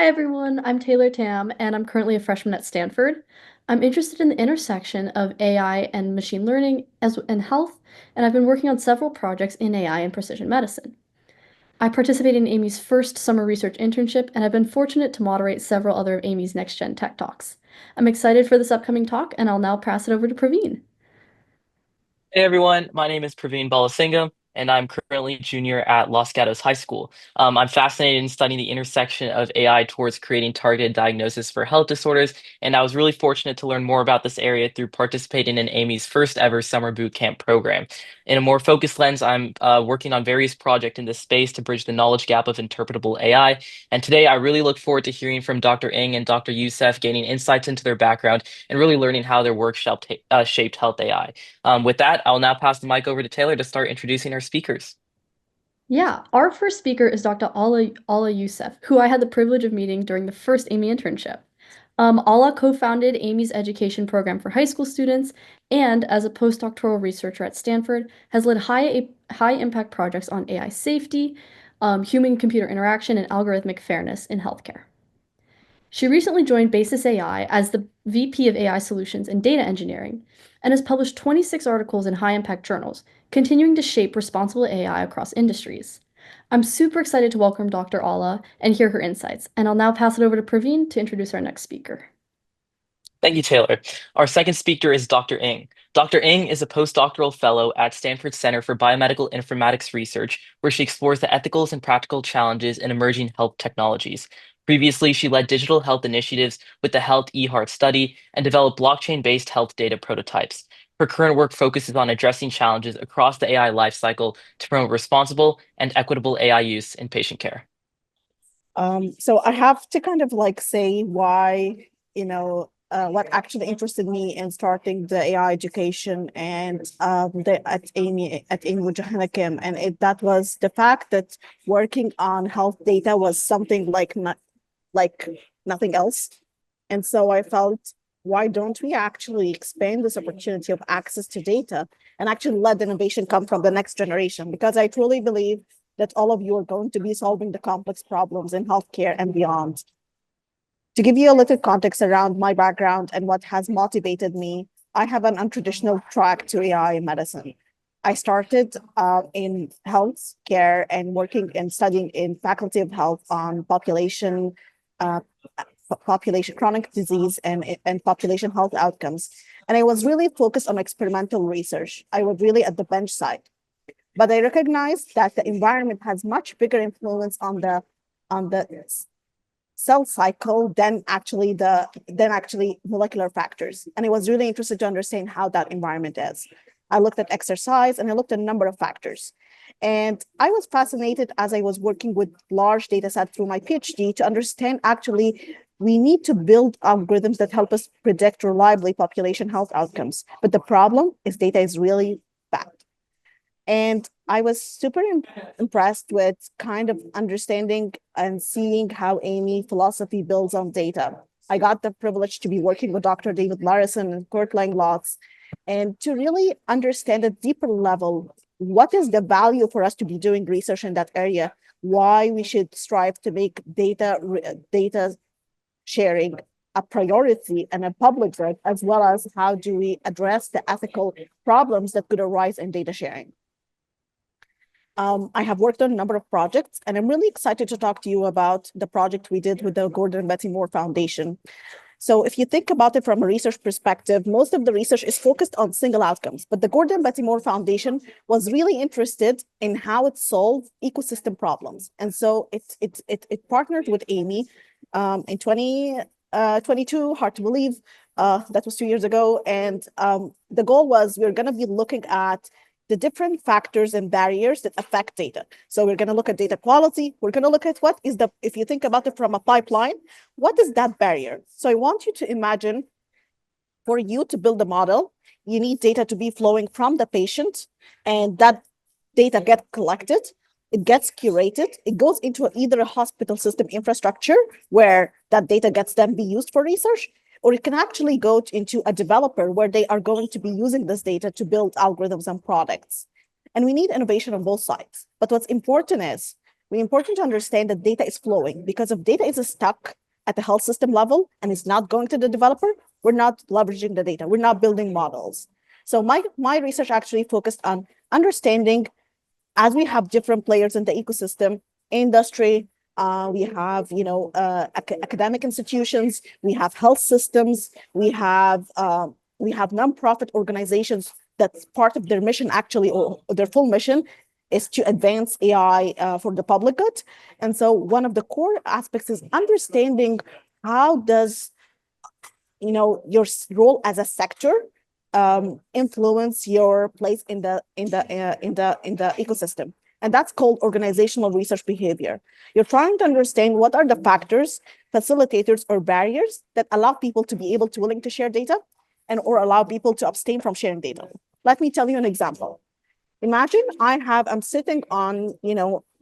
Hi everyone, I'm Taylor Tam, and I'm currently a freshman at Stanford. I'm interested in the intersection of AI and machine learning and health, and I've been working on several projects in AI and precision medicine. I participated in AIMI's first summer research internship, and I've been fortunate to moderate several other of AIMI's NextGen Tech Talks. I'm excited for this upcoming talk, and I'll now pass it over to Praveen. Hey everyone, my name is Praveen Balasingham, and I'm currently a junior at Los Gatos High School. I'm fascinated in studying the intersection of AI towards creating targeted diagnosis for health disorders, and I was really fortunate to learn more about this area through participating in AIMI's first ever summer boot camp program. In a more focused lens, I'm working on various projects in this space to bridge the knowledge gap of interpretable AI. And today, I really look forward to hearing from Dr. Ng and Dr. Youssef, gaining insights into their background and really learning how their work shaped health AI. With that, I'll now pass the mic over to Taylor to start introducing our speakers. Yeah, our first speaker is Dr. Alaa Youssef, who I had the privilege of meeting during the first AIMI internship. Alaa co-founded AIMI's education program for high school students, and as a postdoctoral researcher at Stanford, has led high impact projects on AI safety, human-computer interaction, and algorithmic fairness in healthcare. She recently joined Basis AI as the VP of AI Solutions and Data Engineering, and has published 26 articles in high-impact journals, continuing to shape responsible AI across industries. I'm super excited to welcome Dr. Alaa and hear her insights, and I'll now pass it over to Praveen to introduce our next speaker. Thank you, Taylor. Our second speaker is Dr. Ng. Dr. Ng is a postdoctoral fellow at Stanford Center for Biomedical Informatics Research, where she explores the ethical and practical challenges in emerging health technologies. Previously, she led digital health initiatives with the Health eHeart study and developed blockchain-based health data prototypes. Her current work focuses on addressing challenges across the AI lifecycle to promote responsible and equitable AI use in patient care. So I have to kind of like say why, what actually interested me in starting the AI education and at AIMI with Johanna Kim, and that was the fact that working on health data was something like nothing else. And so I felt, why don't we actually expand this opportunity of access to data and actually let innovation come from the next generation? Because I truly believe that all of you are going to be solving the complex problems in healthcare and beyond. To give you a little context around my background and what has motivated me, I have an untraditional track to AI in medicine. I started in health care and working and studying in faculty of health on uh, population chronic disease and population health outcomes. And I was really focused on experimental research. I was really at the bench side. But I recognize that the environment has much bigger influence on the cell cycle than actually molecular factors. And I was really interested to understand how that environment is. I looked at exercise and I looked at a number of factors. And I was fascinated as I was working with large data sets through my PhD to understand actually we need to build algorithms that help us predict reliably population health outcomes. But the problem is data is really bad. And I was super impressed with kind of understanding and seeing how AIMI philosophy builds on data. I got the privilege to be working with Dr. David Larison and Kurt Langlotz, and to really understand at deeper level, what is the value for us to be doing research in that area, why we should strive to make data sharing a priority and a public good, as well as how do we address the ethical problems that could arise in data sharing. I have worked on a number of projects, and I'm really excited to talk to you about the project we did with the Gordon and Betty Moore Foundation. So if you think about it from a research perspective, most of the research is focused on single outcomes, but the Gordon and Betty Moore Foundation was really interested in how it solved ecosystem problems. And so it partnered with AIMI in 2022, hard to believe, that was 2 years ago. And the goal was we're going to be looking at the different factors and barriers that affect data. So we're going to look at data quality. We're going to look at what is if you think about it from a pipeline, what is that barrier? So I want you to imagine, for you to build a model, you need data to be flowing from the patient, and that data gets collected, it gets curated, it goes into either a hospital system infrastructure where that data gets then be used for research, or it can actually go into a developer where they are going to be using this data to build algorithms and products. And we need innovation on both sides. But what's important is It's important to understand that data is flowing, because if data is stuck at the health system level and is not going to the developer, we're not leveraging the data. We're not building models. So my research actually focused on understanding, as we have different players in the ecosystem, industry, we have academic institutions, we have health systems, we have nonprofit organizations that's part of their mission, actually, or their full mission is to advance AI for the public good. And so one of the core aspects is understanding how does your role as a sector influence your place in the ecosystem. And that's called organizational research behavior. You're trying to understand what are the factors, facilitators, or barriers that allow people to be able to willing to share data or allow people to abstain from sharing data. Let me tell you an example. Imagine I'm sitting on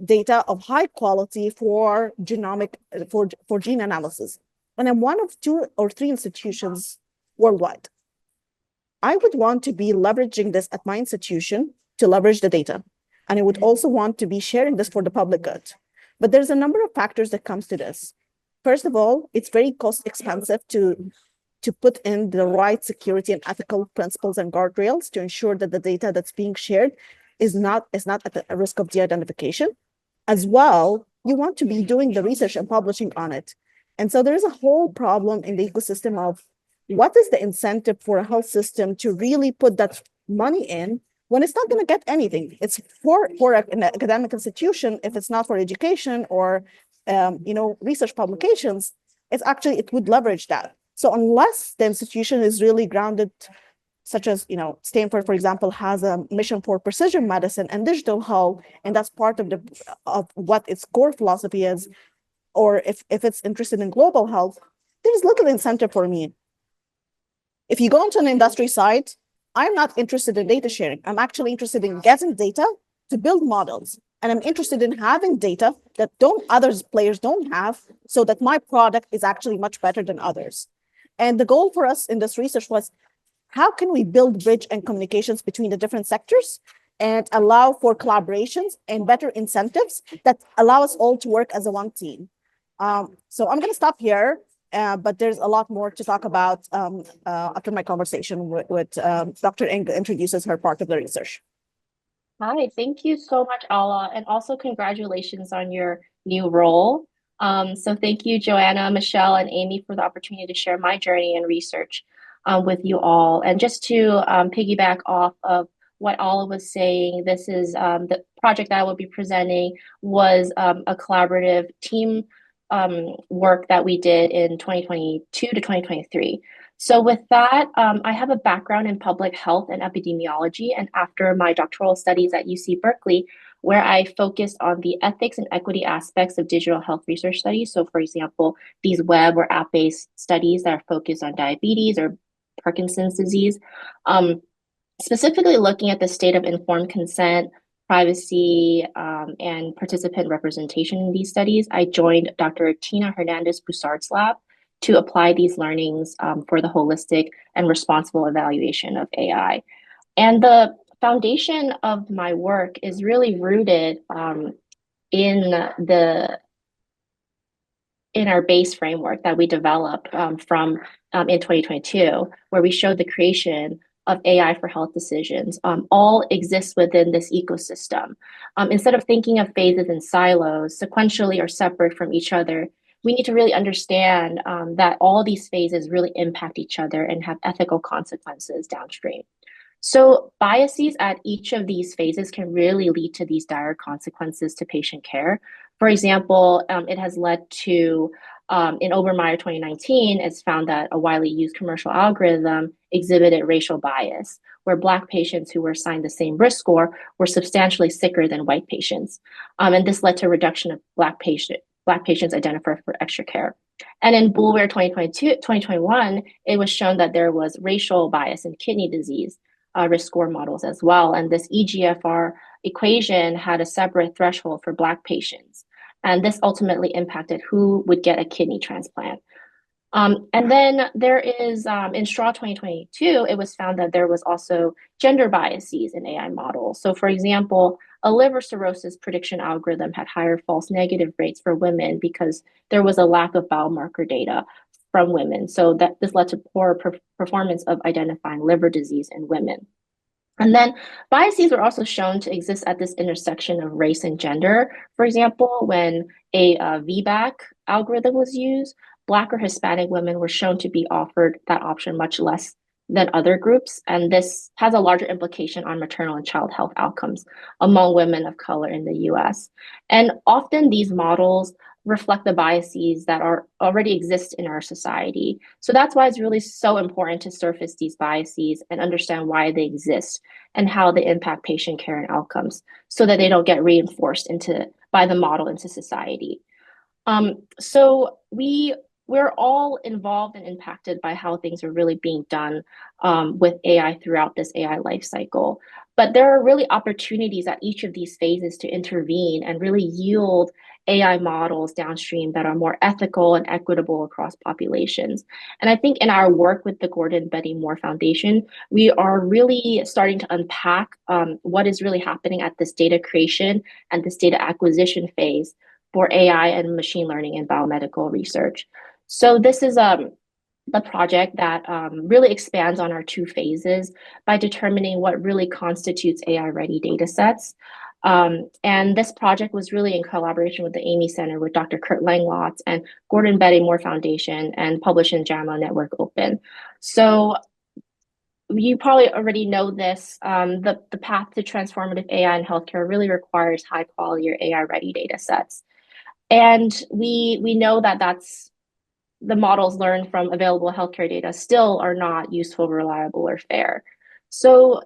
data of high quality for gene analysis, and I'm one of 2 or 3 institutions worldwide. I would want to be leveraging this at my institution to leverage the data. And I would also want to be sharing this for the public good. But there's a number of factors that comes to this. First of all, it's very cost expensive to put in the right security and ethical principles and guardrails to ensure that the data that's being shared is not at the risk of de-identification. As well, you want to be doing the research and publishing on it. And so there is a whole problem in the ecosystem of what is the incentive for a health system to really put that money in when it's not going to get anything. It's for an academic institution, if it's not for education or research publications, it would leverage that. So unless the institution is really grounded, such as Stanford, for example, has a mission for precision medicine and digital health, and that's part of what its core philosophy is, or if it's interested in global health, there's little incentive for me. If you go into an industry site, I'm not interested in data sharing. I'm actually interested in getting data to build models. And I'm interested in having data that players don't have, so that my product is actually much better than others. And the goal for us in this research was, how can we build bridge and communications between the different sectors and allow for collaborations and better incentives that allow us all to work as a one team? So I'm going to stop here. But there's a lot more to talk about after my conversation with Dr. Ng introduces her part of the research. Hi, thank you so much, Alaa, and also congratulations on your new role. So thank you, Joanna, Michelle, and Amy, for the opportunity to share my journey and research with you all. And just to piggyback off of what Alaa was saying, this is the project that I will be presenting was a collaborative team work that we did in 2022 to 2023. So with that, I have a background in public health and epidemiology, and after my doctoral studies at UC Berkeley, where I focused on the ethics and equity aspects of digital health research studies. So for example, these web or app-based studies that are focused on diabetes or Parkinson's disease, specifically looking at the state of informed consent, privacy, and participant representation in these studies, I joined Dr. Tina Hernandez-Boussard's lab to apply these learnings for the holistic and responsible evaluation of AI. And the foundation of my work is really rooted in our base framework that we developed in 2022, where we showed the creation of AI for health decisions all exists within this ecosystem. Instead of thinking of phases in silos, sequentially or separate from each other, we need to really understand that all these phases really impact each other and have ethical consequences downstream. So biases at each of these phases can really lead to these dire consequences to patient care. For example, it has led to, in Obermeyer 2019, it's found that a widely used commercial algorithm exhibited racial bias, where Black patients who were assigned the same risk score were substantially sicker than white patients. And this led to a reduction of Black patients identified for extra care. And in Boulware 2021, it was shown that there was racial bias in kidney disease risk score models as well. And this EGFR equation had a separate threshold for Black patients. And this ultimately impacted who would get a kidney transplant. And then there is, in STRAW 2022, it was found that there was also gender biases in AI models. So for example, a liver cirrhosis prediction algorithm had higher false negative rates for women because there was a lack of biomarker data from women. So that this led to poor performance of identifying liver disease in women. And then biases were also shown to exist at this intersection of race and gender. For example, when a VBAC algorithm was used, Black or Hispanic women were shown to be offered that option much less than other groups. And this has a larger implication on maternal and child health outcomes among women of color in the US. And often these models reflect the biases that are already exist in our society. So that's why it's really so important to surface these biases and understand why they exist and how they impact patient care and outcomes so that they don't get reinforced by the model into society. So we're all involved and impacted by how things are really being done with AI throughout this AI life cycle. But there are really opportunities at each of these phases to intervene and really yield AI models downstream that are more ethical and equitable across populations. And I think in our work with the Gordon Betty Moore Foundation, we are really starting to unpack what is really happening at this data creation and this data acquisition phase for AI and machine learning and biomedical research. So this is the project that really expands on our two phases by determining what really constitutes AI-ready data sets. And this project was really in collaboration with the AIMI Center with Dr. Kurt Langlotz and Gordon Betty Moore Foundation and published in JAMA Network Open. So you probably already know this, the path to transformative AI in healthcare really requires high quality or AI-ready data sets. And we know that the models learned from available healthcare data still are not useful, reliable, or fair. So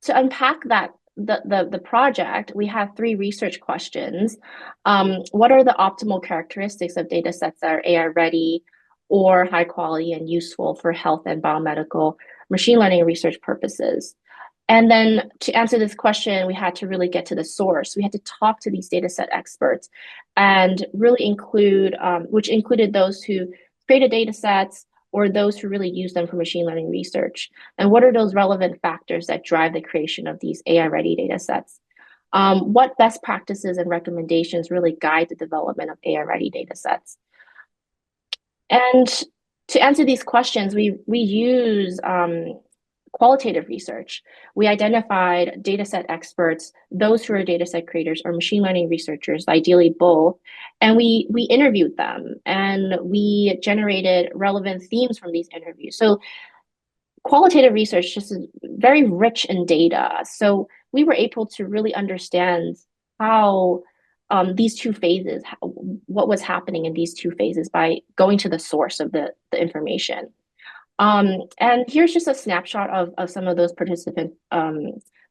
to unpack that, the project, we have 3 research questions. What are the optimal characteristics of data sets that are AI ready or high quality and useful for health and biomedical machine learning research purposes? And then to answer this question, we had to really get to the source. We had to talk to these data set experts and really include, which included those who created data sets or those who really use them for machine learning research. And what are those relevant factors that drive the creation of these AI-ready data sets? What best practices and recommendations really guide the development of AI-ready data sets? And to answer these questions, we use qualitative research. We identified dataset experts, those who are dataset creators or machine learning researchers, ideally both, and we interviewed them and we generated relevant themes from these interviews. So qualitative research just is very rich in data. So we were able to really understand how these two phases, what was happening in these two phases by going to the source of the information. And here's just a snapshot of some of those participant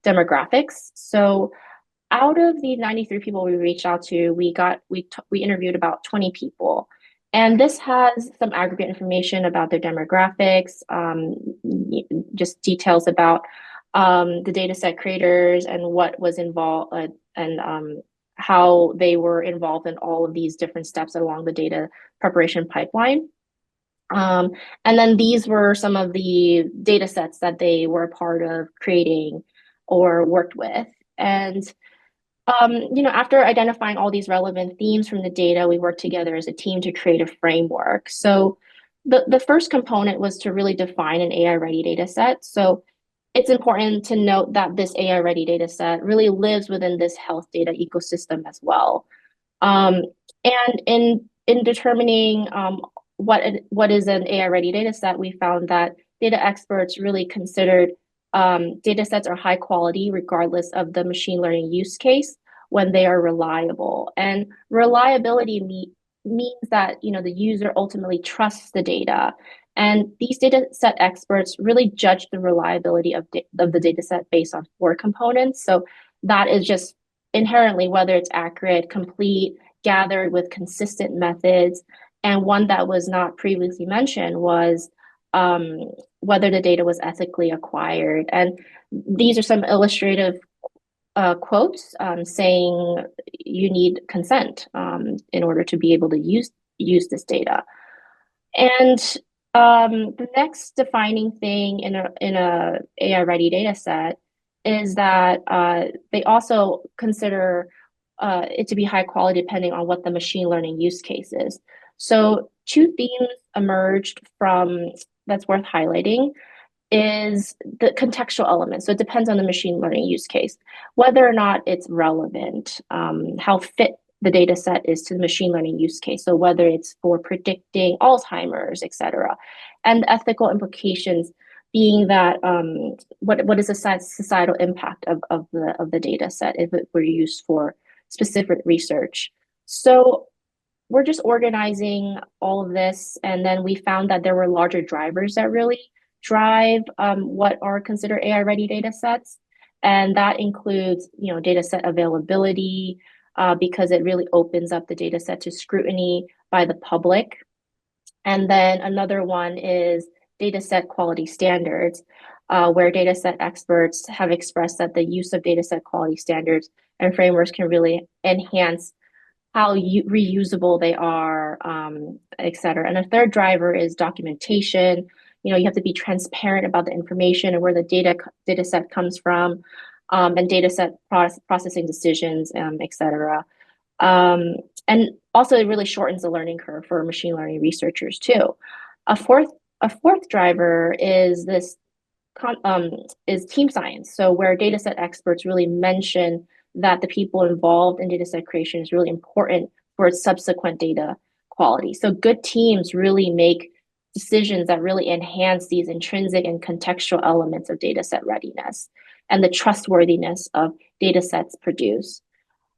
demographics. So out of the 93 people we reached out to, we interviewed about 20 people. And this has some aggregate information about their demographics, just details about the data set creators and what was involved and how they were involved in all of these different steps along the data preparation pipeline. And then these were some of the data sets that they were a part of creating or worked with. And after identifying all these relevant themes from the data, we worked together as a team to create a framework. So the first component was to really define an AI-ready data set. So it's important to note that this AI-ready data set really lives within this health data ecosystem as well. And in determining what is an AI-ready data set, we found that data experts really considered data sets are high quality regardless of the machine learning use case when they are reliable. And reliability means that the user ultimately trusts the data. And these data set experts really judge the reliability of the data set based on 4 components. So that is just inherently whether it's accurate, complete, gathered with consistent methods. And one that was not previously mentioned was whether the data was ethically acquired. And these are some illustrative quotes saying you need consent in order to be able to use this data. And the next defining thing in a AI ready data set is that they also consider it to be high quality depending on what the machine learning use case is. So two themes emerged from that's worth highlighting is the contextual element. So it depends on the machine learning use case, whether or not it's relevant, how fit the data set is to the machine learning use case. So whether it's for predicting Alzheimer's, et cetera, and the ethical implications being that what is the societal impact of the data set if it were used for specific research. So we're just organizing all of this, and then we found that there were larger drivers that really drive what are considered AI-ready data sets. And that includes, data set availability, because it really opens up the data set to scrutiny by the public. And then another one is data set quality standards, where data set experts have expressed that the use of data set quality standards and frameworks can really enhance how reusable they are, et cetera. And a third driver is documentation. You have to be transparent about the information and where the data set comes from, and data set processing decisions, et cetera. And also it really shortens the learning curve for machine learning researchers too. A fourth driver is is team science. So where data set experts really mention that the people involved in data set creation is really important for its subsequent data quality. So good teams really make decisions that really enhance these intrinsic and contextual elements of data set readiness and the trustworthiness of data sets produced.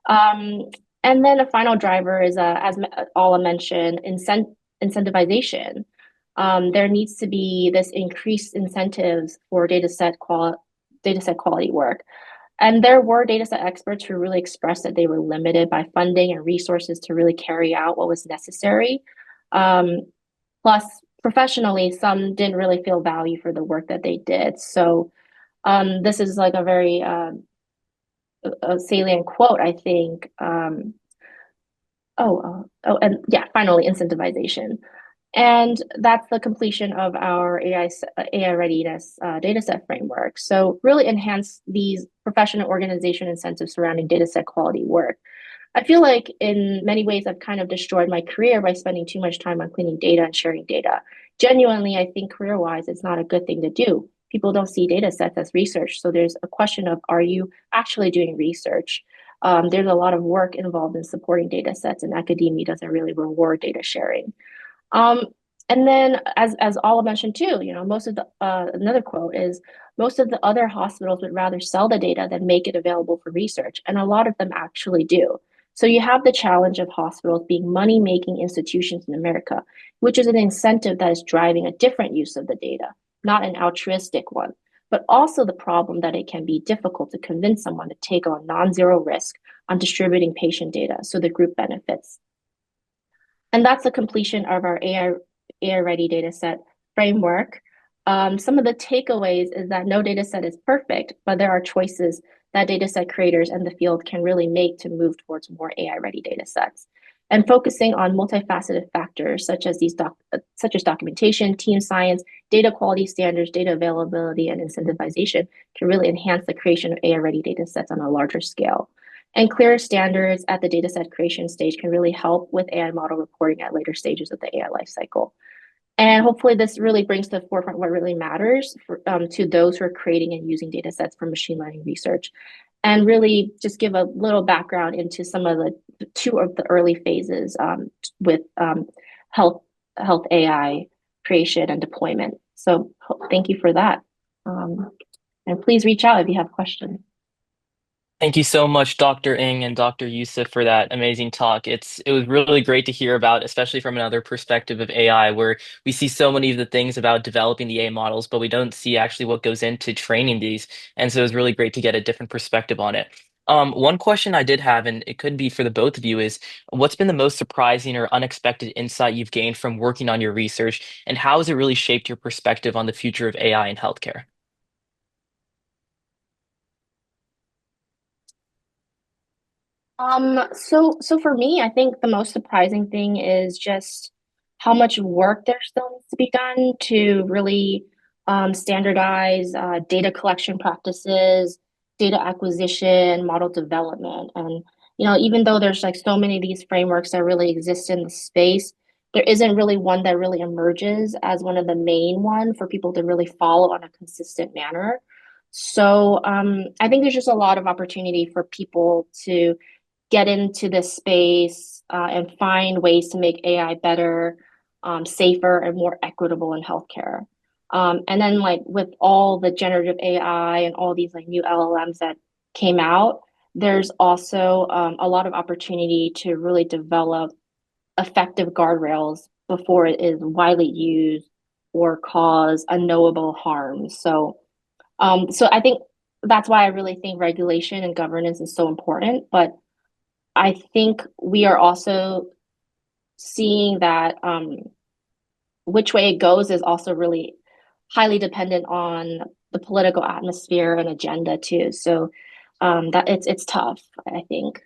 And then a final driver is, as Alaa mentioned, incentivization. There needs to be this increased incentives for data set quality work. And there were data set experts who really expressed that they were limited by funding and resources to really carry out what was necessary. Plus, professionally, some didn't really feel value for the work that they did. So this is like a very a salient quote, I think. And yeah, finally, incentivization. And that's the completion of our AI readiness dataset framework. So really enhance these professional organization incentives surrounding dataset quality work. I feel like in many ways, I've kind of destroyed my career by spending too much time on cleaning data and sharing data. Genuinely, I think career-wise, it's not a good thing to do. People don't see data sets as research. So there's a question of, are you actually doing research? There's a lot of work involved in supporting data sets, and academia doesn't really reward data sharing. And then as Alaa mentioned too, most of the another quote is most of the other hospitals would rather sell the data than make it available for research. And a lot of them actually do. So you have the challenge of hospitals being money-making institutions in America, which is an incentive that is driving a different use of the data, not an altruistic one, but also the problem that it can be difficult to convince someone to take on non-zero risk on distributing patient data so the group benefits. And that's the completion of our AI-ready dataset framework. Some of the takeaways is that no dataset is perfect, but there are choices that dataset creators and the field can really make to move towards more AI-ready datasets. And focusing on multifaceted factors such as documentation, team science, data quality standards, data availability, and incentivization can really enhance the creation of AI-ready datasets on a larger scale. And clearer standards at the dataset creation stage can really help with AI model reporting at later stages of the AI lifecycle. And hopefully this really brings to the forefront what really matters to those who are creating and using datasets for machine learning research. And really just give a little background into some of the two of the early phases with health AI creation and deployment. So thank you for that. And please reach out if you have questions. Thank you so much, Dr. Ng and Dr. Youssef, for that amazing talk. It was really great to hear about, especially from another perspective of AI, where we see so many of the things about developing the AI models, but we don't see actually what goes into training these. And so it was really great to get a different perspective on it. One question I did have, and it could be for the both of you, is what's been the most surprising or unexpected insight you've gained from working on your research, and how has it really shaped your perspective on the future of AI in healthcare? So for me, I think the most surprising thing is just how much work there still needs to be done to really standardize data collection practices data acquisition, model development. And, even though there's like so many of these frameworks that really exist in the space, there isn't really one that really emerges as one of the main one for people to really follow on a consistent manner. So I think there's just a lot of opportunity for people to get into this space and find ways to make AI better, safer, and more equitable in healthcare. And then like with all the generative AI and all these like new LLMs that came out, there's also a lot of opportunity to really develop effective guardrails before it is widely used or cause unknowable harm. So I think that's why I really think regulation and governance is so important. But I think we are also seeing that which way it goes is also really highly dependent on the political atmosphere and agenda too. So that it's tough, I think.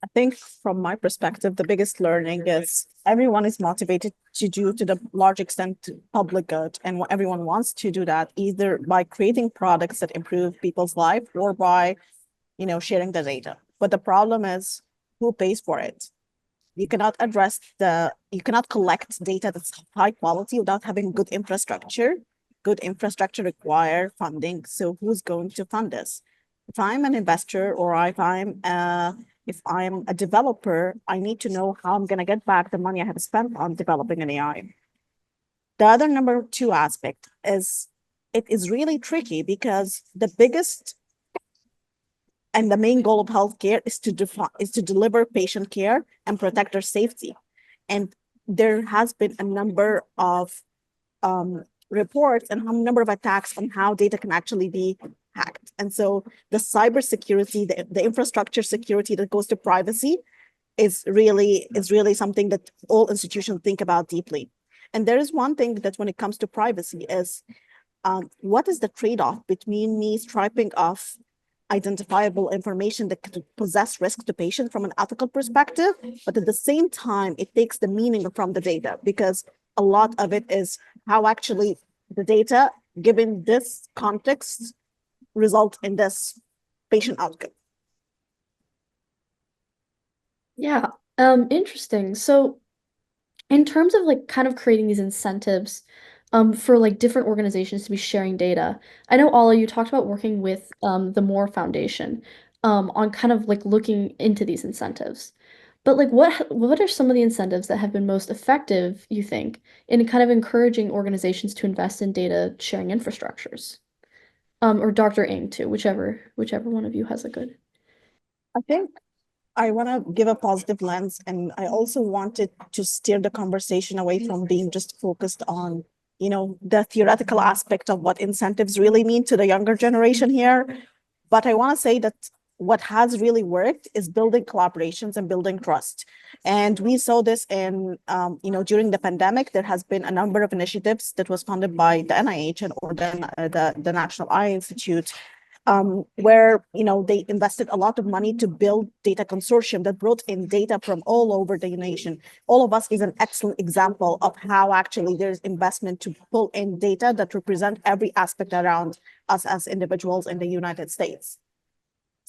I think from my perspective, the biggest learning is everyone is motivated to do to the large extent public good. And everyone wants to do that either by creating products that improve people's life or by, sharing the data. But the problem is who pays for it? You cannot you cannot collect data that's high quality without having good infrastructure. Good infrastructure require funding. So who's going to fund this? If I'm an investor or if I'm a developer, I need to know how I'm going to get back the money I have spent on developing an AI. The other number two aspect is it is really tricky because the biggest and the main goal of healthcare is to deliver patient care and protect their safety. And there has been a number of reports and a number of attacks on how data can actually be hacked. And so the cybersecurity, the infrastructure security that goes to privacy is really something that all institutions think about deeply. And there is one thing that when it comes to privacy is what is the trade-off between me striping off identifiable information that could possess risk to patients from an ethical perspective, but at the same time, it takes the meaning from the data because a lot of it is how actually the data, given this context, result in this patient outcome. Yeah, interesting. So in terms of like kind of creating these incentives for like different organizations to be sharing data, I know Alaa, you talked about working with the Moore Foundation on kind of like looking into these incentives. But like what are some of the incentives that have been most effective, you think, in kind of encouraging organizations to invest in data sharing infrastructures? Or Dr. Ng too, whichever one of you has a good. I think I want to give a positive lens, and I also wanted to steer the conversation away from being just focused on, the theoretical aspect of what incentives really mean to the younger generation here. But I want to say that what has really worked is building collaborations and building trust. And we saw this in, during the pandemic, there has been a number of initiatives that was funded by the NIH or the National Eye Institute, where they invested a lot of money to build data consortium that brought in data from all over the nation. All of us is an excellent example of how actually there's investment to pull in data that represent every aspect around us as individuals in the United States.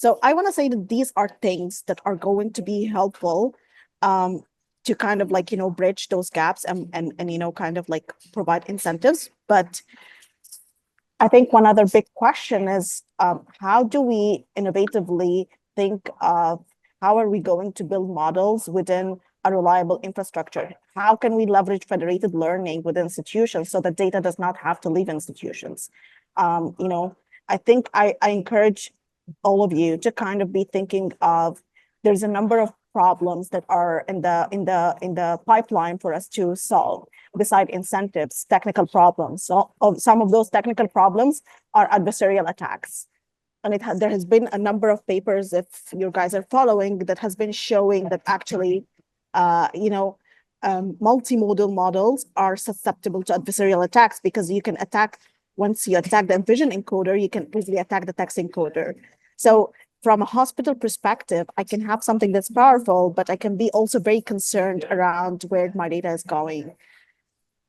So I want to say that these are things that are going to be helpful to kind of like, bridge those gaps and kind of like provide incentives. But I think one other big question is how do we innovatively think of how are we going to build models within a reliable infrastructure? How can we leverage federated learning within institutions so that data does not have to leave institutions? I think I encourage all of you to kind of be thinking of there's a number of problems that are in the pipeline for us to solve beside incentives, technical problems. So some of those technical problems are adversarial attacks. And there has been a number of papers, if you guys are following, that has been showing that actually, multimodal models are susceptible to adversarial attacks because you can attack, once you attack the vision encoder, you can easily attack the text encoder. So from a hospital perspective, I can have something that's powerful, but I can be also very concerned around where my data is going.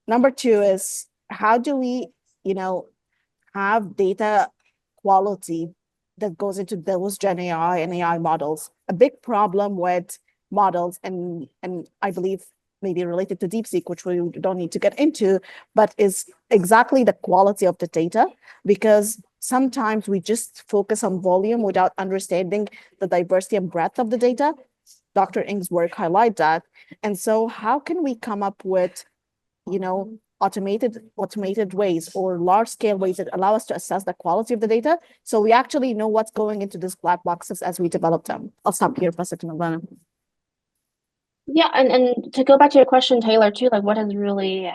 Number two is how do we, have data quality that goes into those Gen AI and AI models. A big problem with models, and I believe maybe related to DeepSeek, which we don't need to get into, but is exactly the quality of the data, because sometimes we just focus on volume without understanding the diversity and breadth of the data. Dr. Ng's work highlight that. And so how can we come up with, automated ways or large scale ways that allow us to assess the quality of the data, so we actually know what's going into these black boxes as we develop them? I'll stop here, Professor Madalena. Yeah, and to go back to your question, Taylor, too, like what has really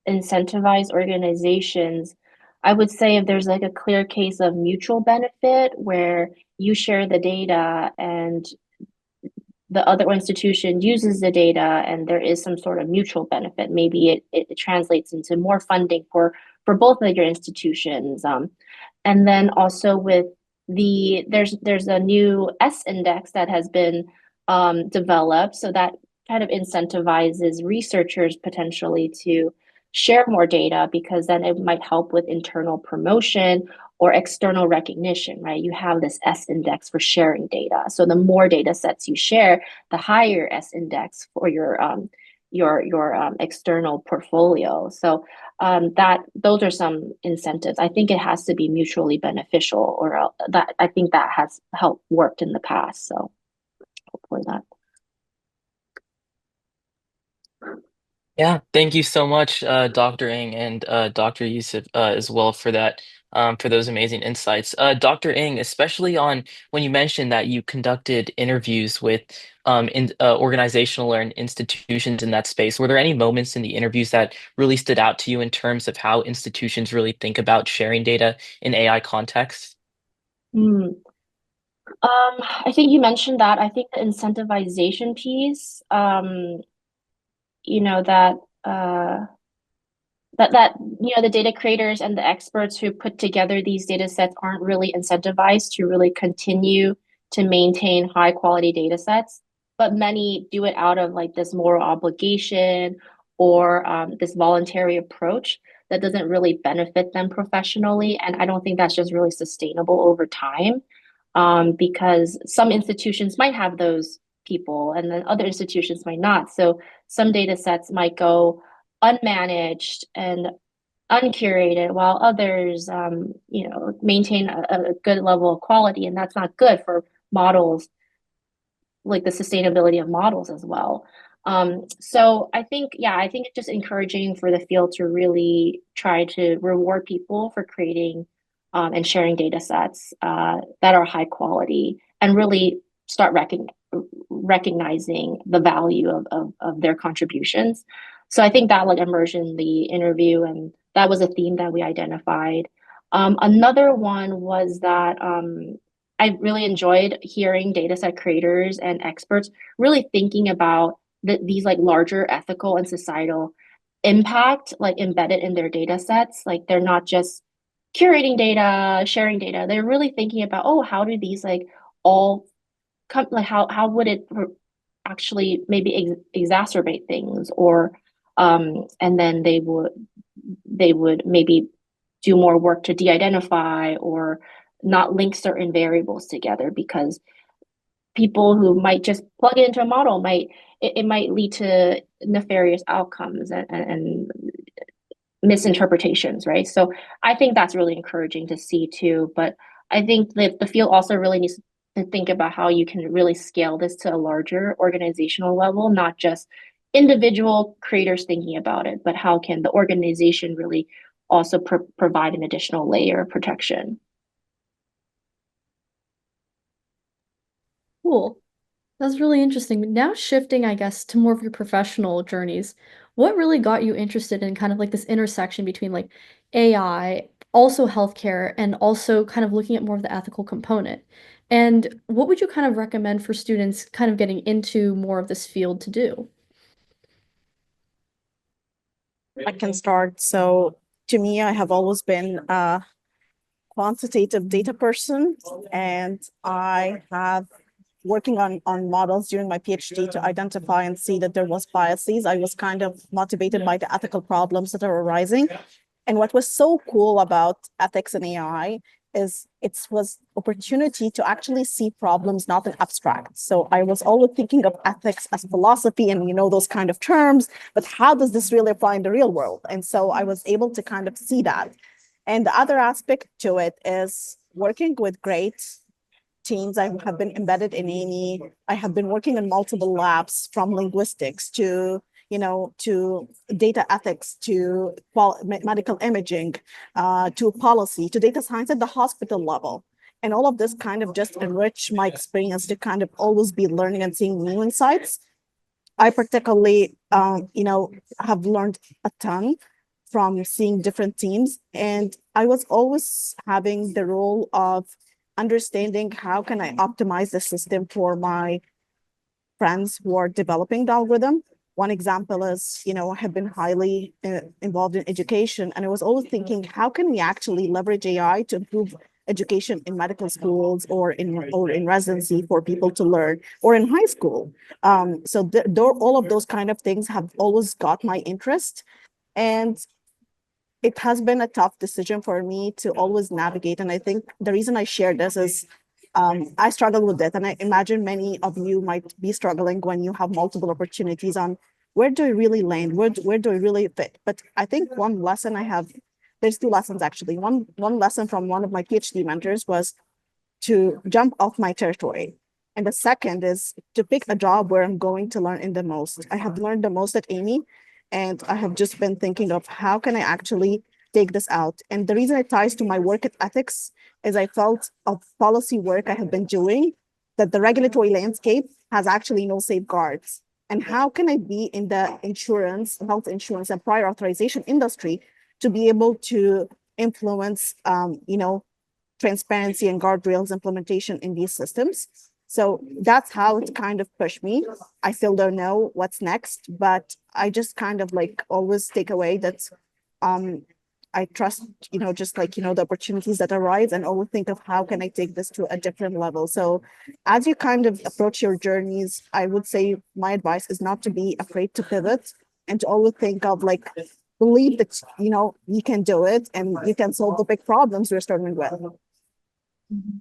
incentivized organizations? I would say if there's like a clear case of mutual benefit where you share the data and the other institution uses the data and there is some sort of mutual benefit, maybe it translates into more funding for both of your institutions. And then also with there's a new S index that has been developed, so that kind of incentivizes researchers potentially to share more data, because then it might help with internal promotion or external recognition, right? You have this S index for sharing data. So the more data sets you share, the higher S index for your external portfolio. So that those are some incentives. I think it has to be mutually beneficial, or that I think that has helped worked in the past. So hopefully that. Yeah, thank you so much, Dr. Ng and Dr. Youssef as well for those amazing insights. Dr. Ng, especially on when you mentioned that you conducted interviews with organizational and institutions in that space, were there any moments in the interviews that really stood out to you in terms of how institutions really think about sharing data in AI context? Hmm. I think you mentioned that. I think the incentivization piece, you know, that the data creators and the experts who put together these data sets aren't really incentivized to really continue to maintain high quality data sets, but many do it out of like this moral obligation or this voluntary approach that doesn't really benefit them professionally. And I don't think that's just really sustainable over time, because some institutions might have those people and then other institutions might not. So some data sets might go unmanaged and uncurated, while others, maintain a good level of quality, and that's not good for models, like the sustainability of models as well. So I think it's just encouraging for the field to really try to reward people for creating and sharing data sets that are high quality, and really start recognizing the value of their contributions. So I think that like emerged in the interview, and that was a theme that we identified. Another one was that I really enjoyed hearing dataset creators and experts really thinking about these like larger ethical and societal impact like embedded in their data sets. Like they're not just curating data, sharing data. They're really thinking about, oh, how do these like all come, like how would it actually maybe exacerbate things, or and then they would maybe do more work to de-identify or not link certain variables together, because people who might just plug it into a model it might lead to nefarious outcomes and misinterpretations, right? So I think that's really encouraging to see too. But I think that the field also really needs to think about how you can really scale this to a larger organizational level, not just individual creators thinking about it, but how can the organization really also provide an additional layer of protection. Cool. That's really interesting. Now shifting, I guess, to more of your professional journeys, what really got you interested in kind of like this intersection between like AI, also healthcare, and also kind of looking at more of the ethical component? And what would you kind of recommend for students kind of getting into more of this field to do? I can start. So to me, I have always been a quantitative data person, and I have working on models during my PhD to identify and see that there was biases. I was kind of motivated by the ethical problems that are arising. And what was so cool about ethics and AI is it was opportunity to actually see problems not in abstract. So I was always thinking of ethics as philosophy and those kind of terms, but how does this really apply in the real world? And so I was able to kind of see that. And the other aspect to it is working with great teams. I have been embedded in AIMI. I have been working in multiple labs, from linguistics to to data ethics, to medical imaging, to policy, to data science at the hospital level. And all of this kind of just enrich my experience to kind of always be learning and seeing new insights. I particularly, have learned a ton from seeing different teams. And I was always having the role of understanding how can I optimize the system for my friends who are developing the algorithm. One example is, I have been highly involved in education, and I was always thinking, how can we actually leverage AI to improve education in medical schools or in residency for people to learn, or in high school. So all of those kind of things have always got my interest, and it has been a tough decision for me to always navigate. And I think the reason I share this is I struggle with it. And I imagine many of you might be struggling when you have multiple opportunities on where do I really land? Where do I really fit? But I think one lesson I have, there's two lessons actually. One lesson from one of my PhD mentors was to jump off my territory. And the second is to pick a job where I'm going to learn in the most. I have learned the most at AIMI, and I have just been thinking of how can I actually take this out. And the reason it ties to my work at ethics is I felt of policy work I have been doing that the regulatory landscape has actually no safeguards. And how can I be in the insurance, health insurance and prior authorization industry to be able to influence, transparency and guardrails implementation in these systems? So that's how it kind of pushed me. I still don't know what's next, but I just kind of like always take away that I trust, just like, the opportunities that arise, and always think of how can I take this to a different level. So as you kind of approach your journeys, I would say my advice is not to be afraid to pivot, and to always think of like, believe that, you can do it and you can solve the big problems you're struggling with. Mhm.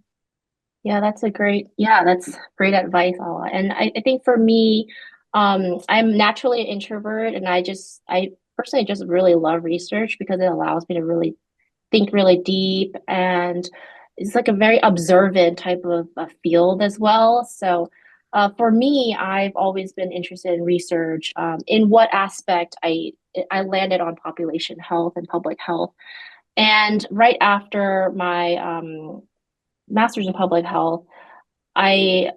Yeah, that's great advice, Alaa. And I think for me, I'm naturally an introvert, and I personally just really love research because it allows me to really think really deep, and it's like a very observant type of a field as well. So for me, I've always been interested in research. In what aspect I landed on population health and public health. And right after my master's in public health, I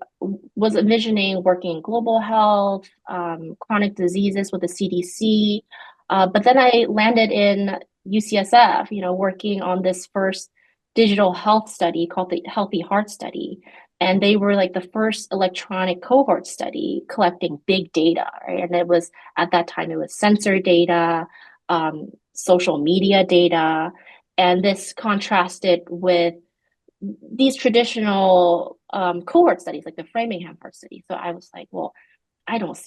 was envisioning working in global health, chronic diseases with the CDC, but then I landed in UCSF, working on this first digital health study called the Healthy Heart Study. And they were like the first electronic cohort study collecting big data, right? And it was, at that time, it was sensor data, social media data, and this contrasted with these traditional cohort studies, like the Framingham Heart Study. So I was like, well, I don't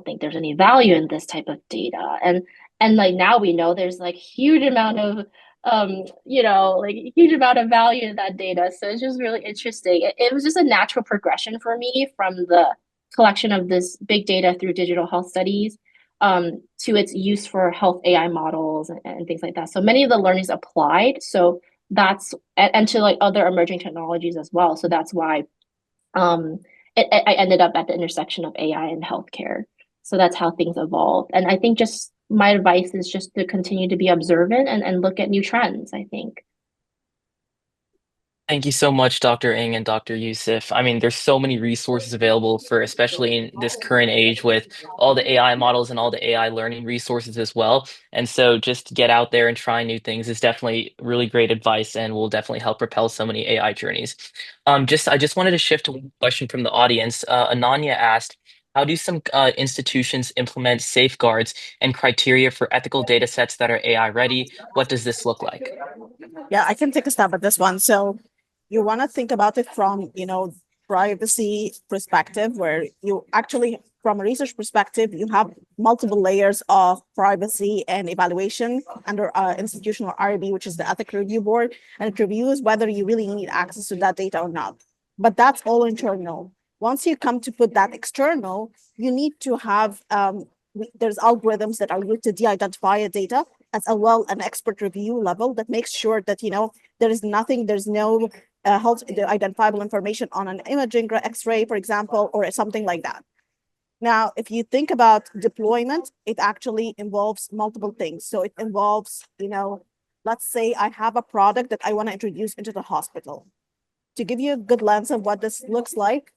think there's any value in this type of data. And like now we know there's like huge amount of huge amount of value in that data. So it's just really interesting. It was just a natural progression for me from the collection of this big data through digital health studies to its use for health AI models and things like that. So many of the learnings applied. So that's and to like other emerging technologies as well. So that's why I ended up at the intersection of AI and healthcare. So that's how things evolved. And I think just my advice is just to continue to be observant and look at new trends, I think. Thank you so much, Dr. Ng and Dr. Youssef. I mean, there's so many resources available for, especially in this current age with all the AI models and all the AI learning resources as well. And so just get out there and try new things is definitely really great advice and will definitely help propel so many AI journeys. I just wanted to shift to one question from the audience. Ananya asked, how do some institutions implement safeguards and criteria for ethical data sets that are AI ready? What does this look like? Yeah, I can take a stab at this one. So you want to think about it from, privacy perspective, where you actually from a research perspective, you have multiple layers of privacy and evaluation under institutional IRB, which is the ethics review board, and it reviews whether you really need access to that data or not. But that's all internal. Once you come to put that external, you need to have, there's algorithms that are used to de-identify a data as well an expert review level that makes sure that, there's no health identifiable information on an imaging X-ray, for example, or something like that. Now, if you think about deployment, it actually involves multiple things. So it involves, let's say I have a product that I want to introduce into the hospital. To give you a good lens of what this looks like,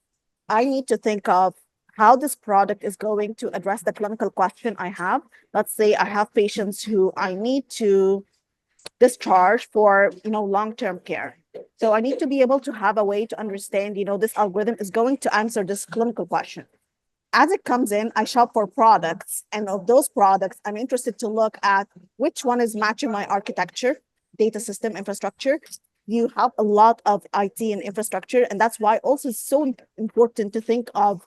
I need to think of how this product is going to address the clinical question I have. Let's say I have patients who I need to discharge for, long-term care. So I need to be able to have a way to understand, this algorithm is going to answer this clinical question. As it comes in, I shop for products, and of those products, I'm interested to look at which one is matching my architecture, data system infrastructure. You have a lot of IT and infrastructure, and that's why also it's so important to think of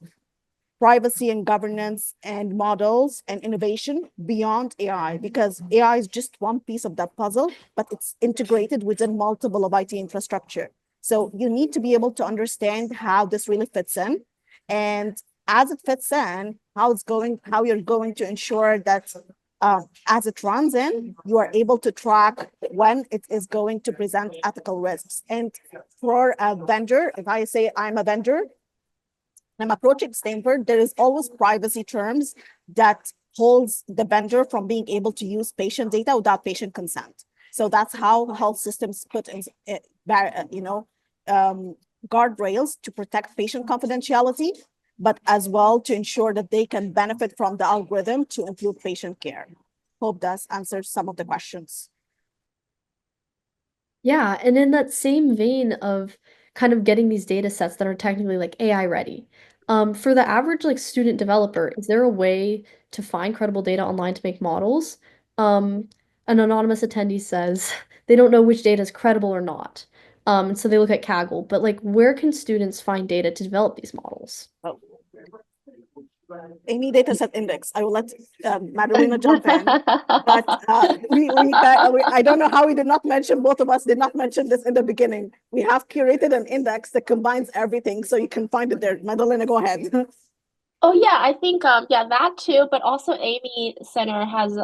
privacy and governance and models and innovation beyond AI, because AI is just one piece of that puzzle, but it's integrated within multiple of IT infrastructure. So you need to be able to understand how this really fits in, and as it fits in, how you're going to ensure that as it runs in, you are able to track when it is going to present ethical risks. And for a vendor, if I say I'm a vendor, I'm approaching Stanford, there is always privacy terms that holds the vendor from being able to use patient data without patient consent. So that's how health systems put in, guardrails to protect patient confidentiality, but as well to ensure that they can benefit from the algorithm to improve patient care. Hope that answers some of the questions. Yeah, and in that same vein of kind of getting these data sets that are technically like AI ready, for the average like student developer, is there a way to find credible data online to make models? An anonymous attendee says they don't know which data is credible or not. And so they look at Kaggle, but like where can students find data to develop these models? Oh. AIMI dataset index. I will let Madalena jump in, but I don't know how we did not mention, both of us did not mention this in the beginning. We have curated an index that combines everything, so you can find it there. Madalena, go ahead. Oh yeah, I think that too, but also AIMI Center has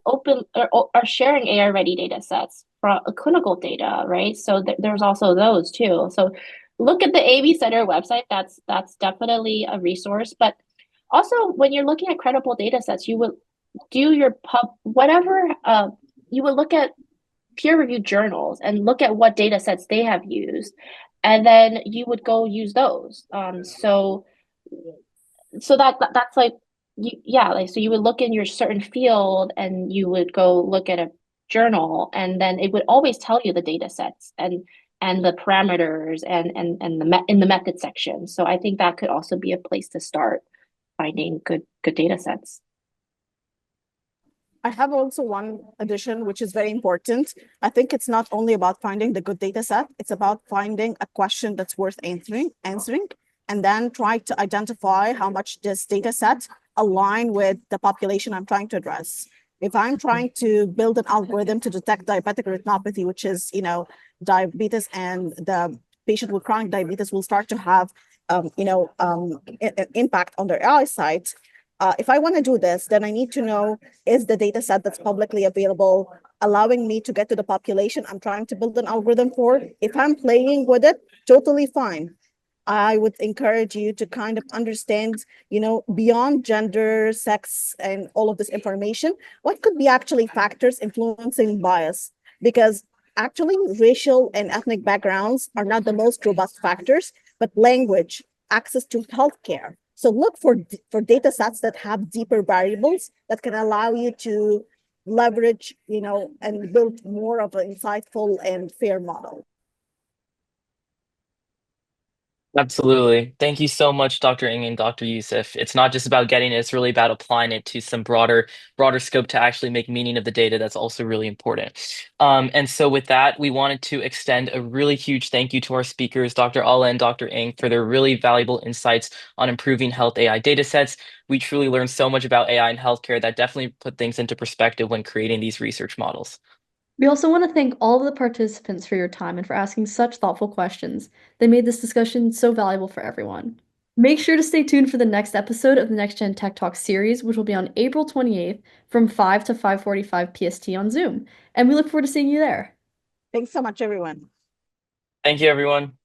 open or are sharing AI ready data sets for clinical data, right? So there's also those too. So look at the AIMI Center website. That's definitely a resource. But also when you're looking at credible data sets, you will do your you will look at peer-reviewed journals and look at what data sets they have used, and then you would go use those. So that's like so you would look in your certain field and you would go look at a journal, and then it would always tell you the data sets and the parameters and in the method section. So I think that could also be a place to start finding good data sets. I have also one addition, which is very important. I think it's not only about finding the good data set, it's about finding a question that's worth answering, and then try to identify how much this data set align with the population I'm trying to address. If I'm trying to build an algorithm to detect diabetic retinopathy, which is, diabetes, and the patient with chronic diabetes will start to have, impact on their eyesight. If I want to do this, then I need to know, is the data set that's publicly available allowing me to get to the population I'm trying to build an algorithm for? If I'm playing with it, totally fine. I would encourage you to kind of understand, beyond gender, sex, and all of this information, what could be actually factors influencing bias? Because actually racial and ethnic backgrounds are not the most robust factors, but language, access to healthcare. So look for data sets that have deeper variables that can allow you to leverage, and build more of an insightful and fair model. Absolutely. Thank you so much, Dr. Ng and Dr. Youssef. It's not just about getting it, it's really about applying it to some broader scope to actually make meaning of the data. That's also really important. And so with that, we wanted to extend a really huge thank you to our speakers, Dr. Alaa and Dr. Ng, for their really valuable insights on improving health AI datasets. We truly learned so much about AI in healthcare that definitely put things into perspective when creating these research models. We also want to thank all of the participants for your time and for asking such thoughtful questions. They made this discussion so valuable for everyone. Make sure to stay tuned for the next episode of the NextGen Tech Talks series, which will be on April 28th from 5 to 5:45 PST on Zoom. And we look forward to seeing you there. Thanks so much, everyone. Thank you, everyone.